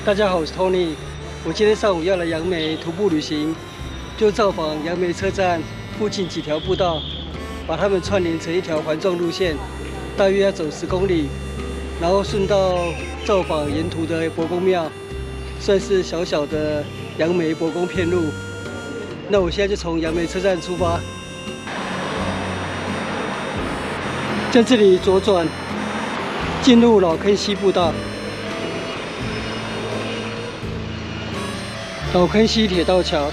大家好，我是 Tony。我今天上午要来杨梅徒步旅行，就造访杨梅车站附近几条步道，把它们串联成一条环状路线，大约要走10公里，然后顺道造访沿途的伯公庙，算是小小的杨梅伯公遍路。那我现在就从杨梅车站出发，在这里左转，进入老坑溪步道。 老坑溪铁道桥，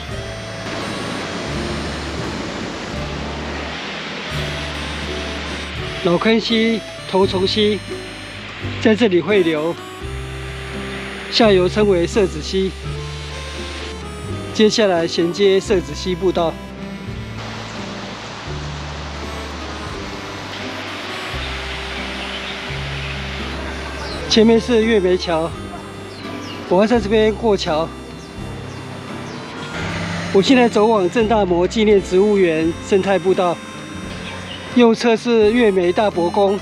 老坑溪头重溪在这里汇流，下游称为社子溪。接下来衔接社子溪步道，前面是月梅桥，我要在这边过桥。 我现在走往郑大谟纪念植物园生态步道，右侧是月梅大伯公。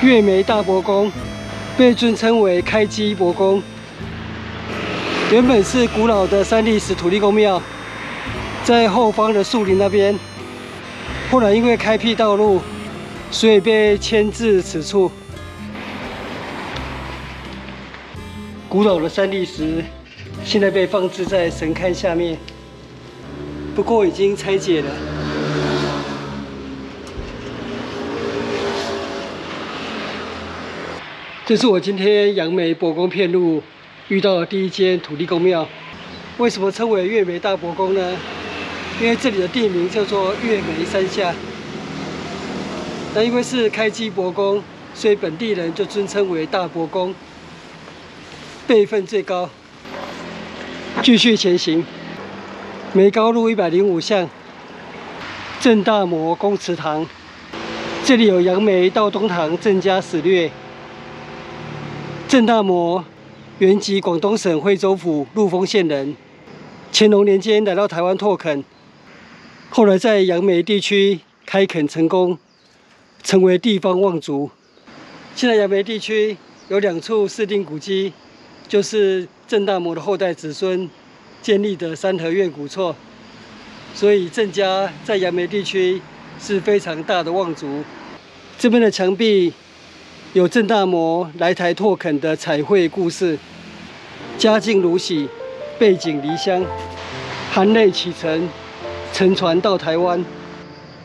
月梅大伯公被尊称为开基伯公，原本是古老的三立石土地公庙，在后方的树林那边，后来因为开辟道路，所以被迁至此处。古老的三立石。 现在被放置在神龛下面，不过已经拆解了。这是我今天杨梅伯公遍路遇到的第一间土地公庙。为什么称为月梅大伯公呢？因为这里的地名叫做月梅山下。那因为是开基伯公，所以本地人就尊称为大伯公，辈分最高。 继续前行，梅高路105巷，郑大谟公祠堂。这里有杨梅到东堂郑家史略。郑大谟原籍广东省惠州府陆丰县人，乾隆年间来到台湾拓垦，后来在杨梅地区开垦成功，成为地方望族。现在杨梅地区有2处市定古迹，就是郑大谟的后代子孙建立的三合院古厝，所以郑家在杨梅地区是非常大的望族。这边的墙壁有郑大谟来台拓垦的彩绘故事，家境如洗，背井离乡，含泪启程，乘船到台湾，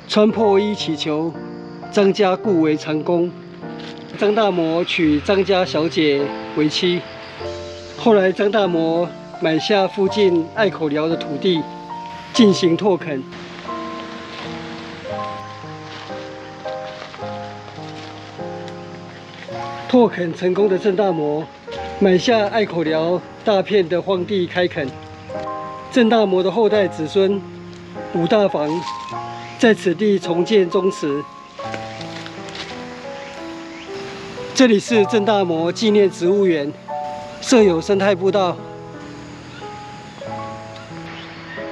穿破衣祈求张家故为长工。张大谟娶张家小姐为妻。 后来，张大谟买下附近隘口寮的土地，进行拓垦。拓垦成功的郑大谟买下隘口寮大片的荒地开垦。郑大谟的后代子孙伍大房在此地重建宗祠。这里是郑大谟纪念植物园。 设有生态步道，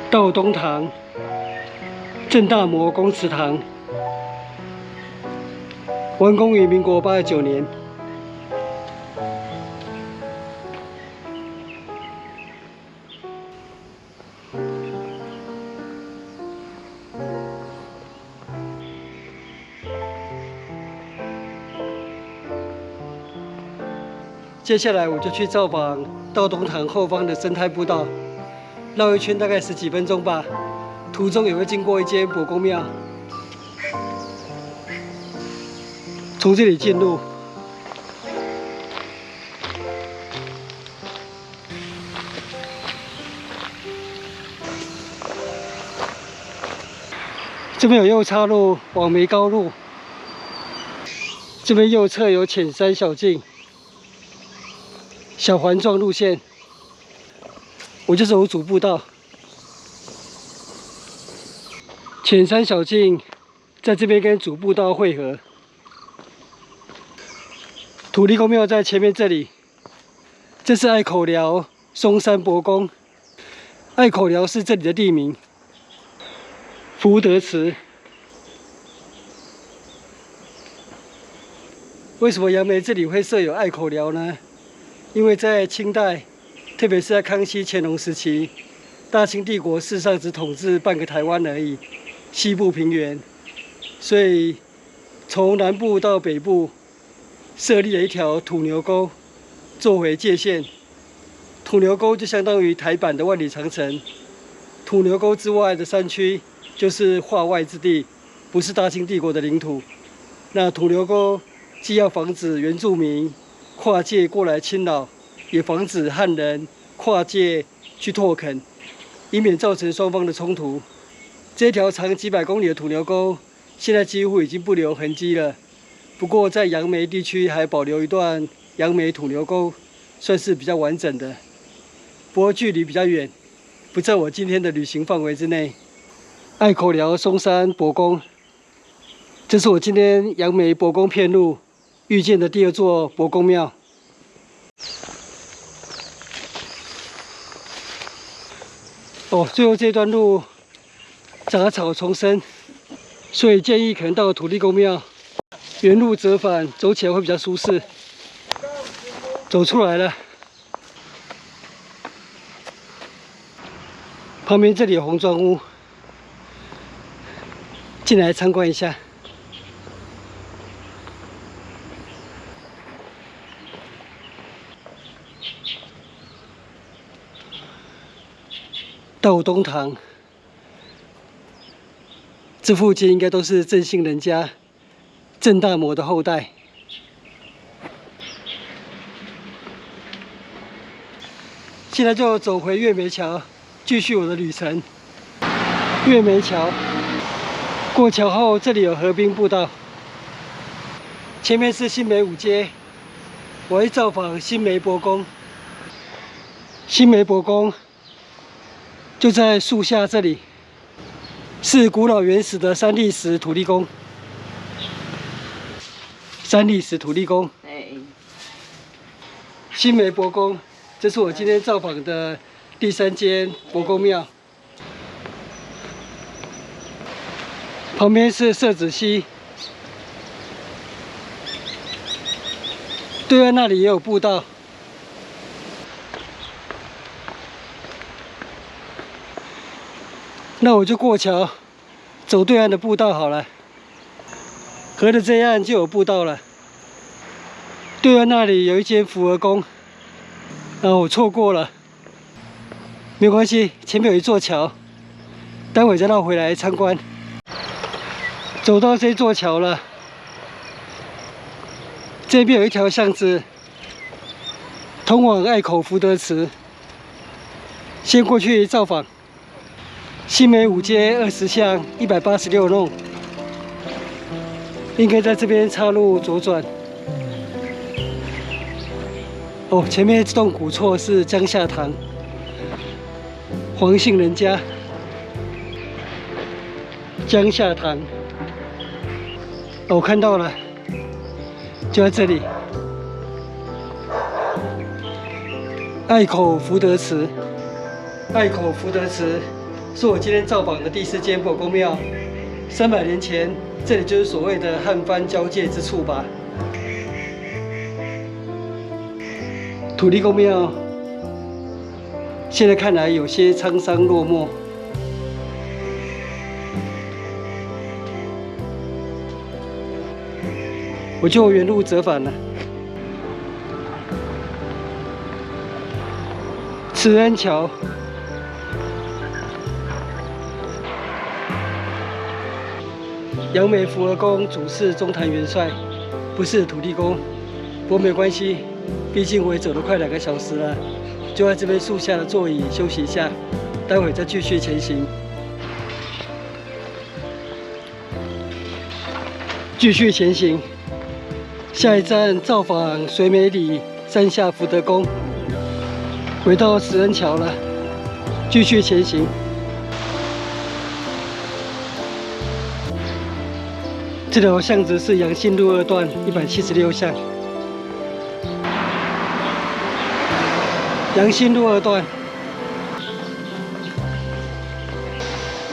到东堂、郑大谟公祠堂，完工于民国89年。接下来我就去造访道东堂后方的生态步道，绕一圈大概10几分钟吧。途中也会经过一间伯公庙，从这里进入。这边有右岔路往梅高路，这边右侧有浅山小径。 小环状路线，我就走主步道。浅山小径在这边跟主步道汇合。土地公庙在前面这里，这是隘口寮松山伯公。隘口寮是这里的地名。福德祠。为什么杨梅这里会设有隘口寮呢？因为在清代，特别是在康熙、乾隆时期，大清帝国事实上只统治半个台湾而已，西部平原，所以从南部到北部设立了一条土牛沟，作为界限。土牛沟就相当于台版的万里长城，土牛沟之外的山区就是化外之地，不是大清帝国的领土。那土牛沟既要防止原住民跨界过来侵扰，也防止汉人跨界去拓垦，以免造成双方的冲突。这条长几百公里的土牛沟，现在几乎已经不留痕迹了。不过在杨梅地区还保留一段杨梅土牛沟，算是比较完整的。不过距离比较远，不在我今天的旅行范围之内。隘口寮松山伯公，这是我今天杨梅伯公片路遇见的第二座伯公庙。最后这段路杂草丛生，所以建议可能到土地公庙原路折返，走起来会比较舒适。走出来了，旁边这里有红砖屋，进来参观一下。道东堂，这附近应该都是郑姓人家郑大魔的后代。现在就走回月眉桥，继续我的旅程。月眉桥过桥后，这里有河滨步道，前面是新梅五街，我会造访新梅伯公。新梅伯公就在树下这里，是古老原始的三砾石土地公。三砾石土地公，新梅伯公，这是我今天造访的第3间伯公庙。旁边是社子溪，对岸那里也有步道。那我就过桥，走对岸的步道好了。河的这一岸就有步道了。对岸那里有一间福和宫，我错过了，没关系，前面有一座桥，待会再绕回来参观。走到这座桥了，这边有一条巷子，通往隘口福德祠。先过去造访。新梅五街20巷186弄，应该在这边岔路左转。前面这栋古厝是江夏堂，黄姓人家。江夏堂，我看到了，就在这里。隘口福德祠，隘口福德祠。是我今天造访的第4间伯公庙。300年前，这里就是所谓的汉番交界之处吧。土地公庙现在看来有些沧桑落寞。我就原路折返了。慈恩桥。杨梅福和宫主事中坛元帅，不是土地公，不过没关系，毕竟我也走了快2个小时了，就在这边树下的座椅休息一下，待会再继续前行。继续前行，下一站造访水美里山下福德宫，回到慈恩桥了，继续前行。这条巷子是阳信路2段176巷。阳信路2段，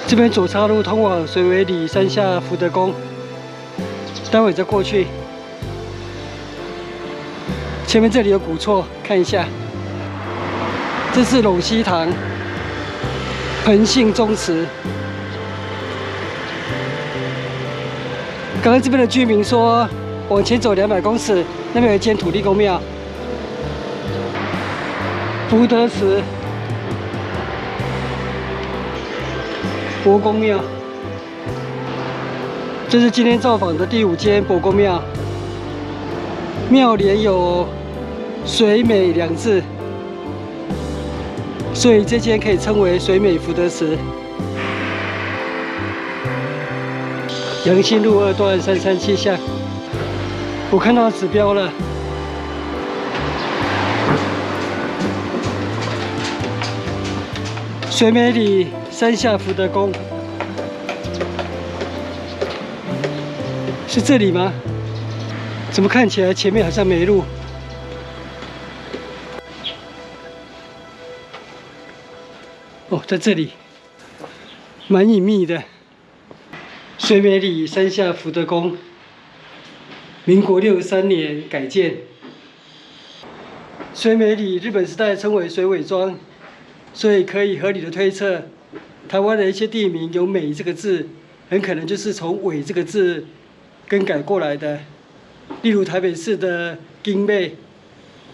这边左岔路通往水尾里山下福德宫，待会再过去。前面这里有古厝，看一下。这是陇西堂，彭姓宗祠。刚刚这边的居民说，往前走200公尺，那边有一间土地公庙。福德祠、伯公庙。这是今天造访的第5间伯公庙，庙联有“水美”2字，所以这间可以称为水美福德祠。阳新路2段337巷，我看到指标了。水美里山下福德宫。 是这里吗？怎么看起来前面好像没路？哦，在这里，蛮隐秘的。水美里山下福德宫，民国63年改建。水美里日本时代称为水尾庄，所以可以合理的推测，台湾的一些地名有“美”这个字，很可能就是从“尾”这个字 更改过来的，例如台北市的景美，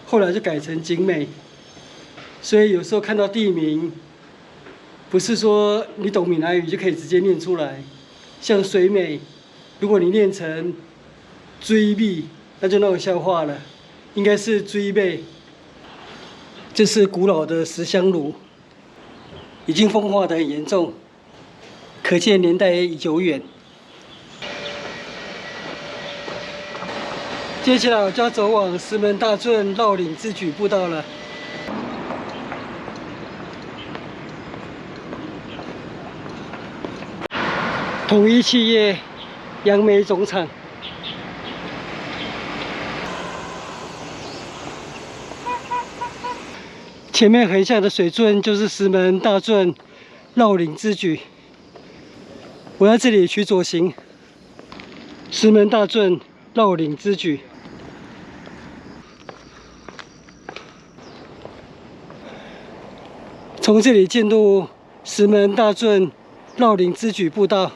后来就改成景美。所以有时候看到地名，不是说你懂闽南语就可以直接念出来。像水美，如果你念成追美，那就闹笑话了，应该是追美。这是古老的石香炉，已经风化得很严重，可见年代也已久远。 接下来我就要走往石门大圳绕岭之举步道了。统一企业杨梅总厂。前面横向的水圳就是石门大圳绕岭之举。我在这里取左行。石门大圳绕岭之举。 从这里进入石门大圳绕岭之举步道。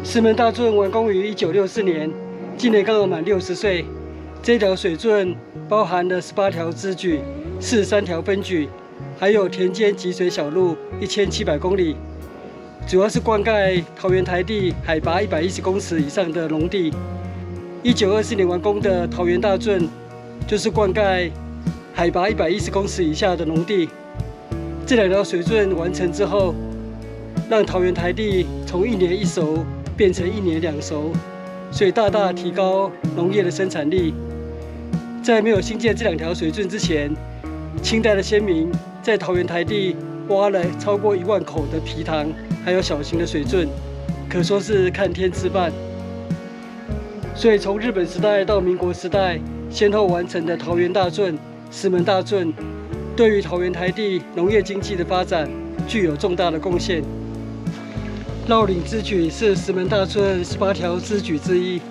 石门大圳完工于1964年，今年刚好满60岁。这条水圳包含了18条支举、43条分举，还有田间集水小路1700公里，主要是灌溉桃园台地海拔110公尺以上的农地。 1924年完工的桃园大圳，就是灌溉海拔110公尺以下的农地。这2条水圳完成之后，让桃园台地从1年1熟变成1年2熟，所以大大提高农业的生产力。在没有新建这2条水圳之前，清代的先民在桃园台地挖了超过1万口的陂塘，还有小型的水圳，可说是看天吃饭。 所以，从日本时代到民国时代，先后完成的桃园大圳、石门大圳，对于桃园台地农业经济的发展具有重大的贡献。绕岭之举是石门大圳18条之举之一。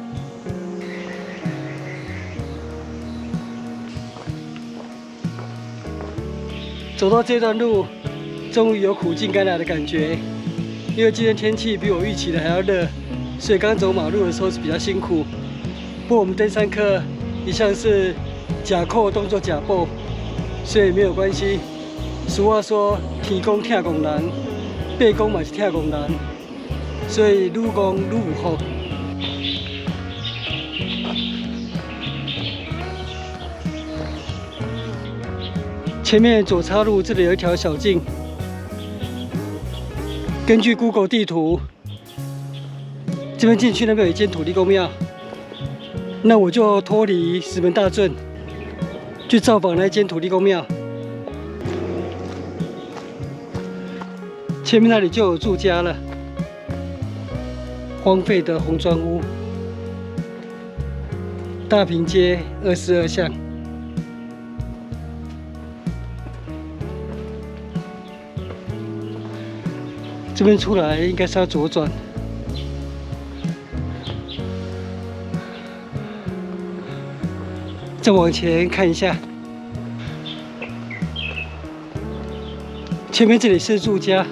走到这段路，终于有苦尽甘来的感觉。因为今天天气比我预期的还要热。 所以刚走马路的时候是比较辛苦，不过我们登山客一向是假扣动作假步，所以没有关系。俗话说“天公疼公人，背公嘛是疼公人”，所以愈公愈有福。前面左岔路这里有一条小径，根据 Google 地图。 这边进去那边有一间土地公庙，那我就脱离石门大圳，去造访那间土地公庙。前面那里就有住家了，荒废的红砖屋，大坪街22巷。这边出来应该是要左转。再往前看一下，前面这里是住家，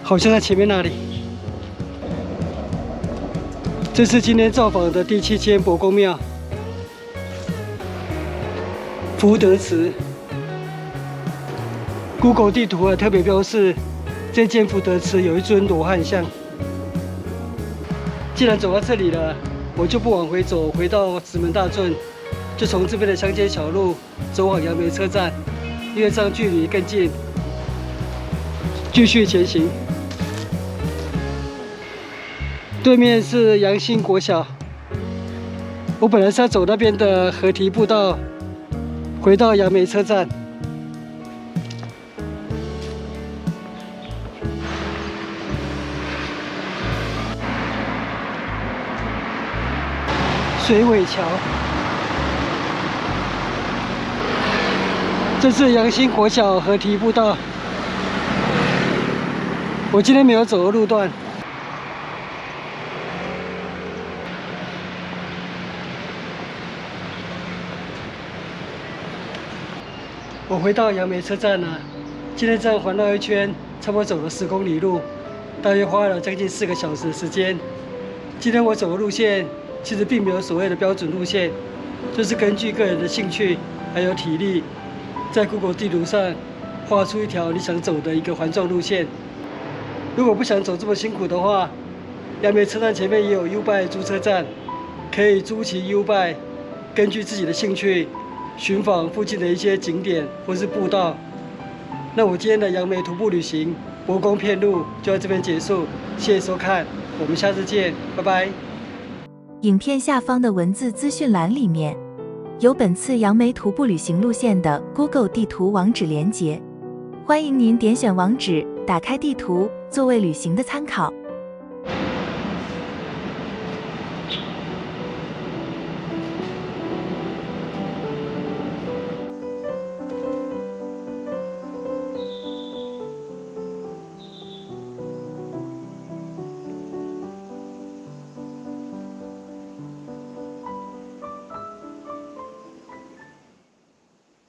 好像在前面那里。这是今天造访的第7间伯公庙——福德祠。Google 地图啊特别标示，这间福德祠有一尊罗汉像。既然走到这里了，我就不往回走，回到石门大圳，就从这边的乡间小路走往杨梅车站，因为这样距离更近。继续前行。对面是阳新国小，我本来是要走那边的河堤步道，回到杨梅车站。水尾桥，这是阳新国小河堤步道。我今天没有走的路段。我回到杨梅车站了，今天这样环绕一圈，差不多走了10公里路，大约花了将近4个小时的时间。今天我走的路线其实并没有所谓的标准路线，就是根据个人的兴趣还有体力，在 Google 地图上画出一条你想走的一个环状路线。如果不想走这么辛苦的话，杨梅车站前面也有 U-Bike 租车站，可以租骑 U-Bike， 根据自己的兴趣寻访附近的一些景点或是步道。那我今天的杨梅徒步旅行伯公片路就到这边结束，谢谢收看，我们下次见，拜拜。影片下方的文字资讯栏里面有本次杨梅徒步旅行路线的 Google 地图网址连结，欢迎您点选网址，打开地图作为旅行的参考。